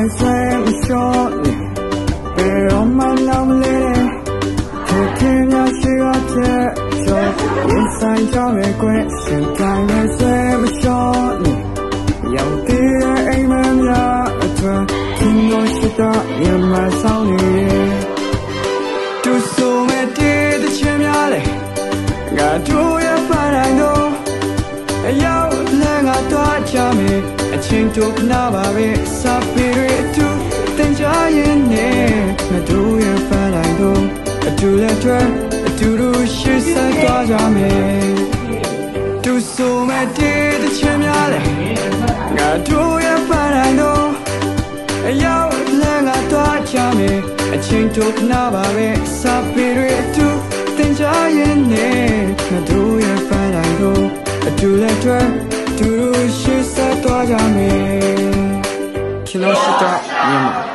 နဲ့ဆွဲမလျှော့နဲ့ဘယ်တော့မှနောက်မလဲတဲ့ထင်များရှိရတဲ့ကျော်ရင်ဆိုင်ကြမယ်ကွယ်ရှင်တိုင်းနဲ့ဆွဲမလျှော့နဲ့ရောက်သေးတဲ့အိမ်မများအတွက်သင်တို့ရှိတော့ရမဆောင်နေတူဆိုမဲ့တည်းတဲ့ချင်များလေငါတို့ရဲ့ဖန်တိုင်းတို့အရောက်လည်းငါတော့ချမယ်အချင်းတို့နာပါပဲစာပေတွေအတူတင်ကြရင်နဲ့ငါတို့ရဲ့ဖန်တိုင်းတို့အတူလည်းတွေ့အတူတူရှိဆက်သွားကြမယ်တူဆိုမဲ့တည်းတဲ့ချင်များလေငါတို့ရဲ့ဖန်တိုင်းတို့အရောက်လည်းငါတော့ချမယ်အချင်းတို့နာပါပဲစာပေတွေအတူတင်ကြရင်နဲ့ငါတို့ရဲ့ဖန်တိုင်းတို့အတူလည်းတွေ့တူတူရှိဆက်သွားကြမယ် Kilo Shita Myanmar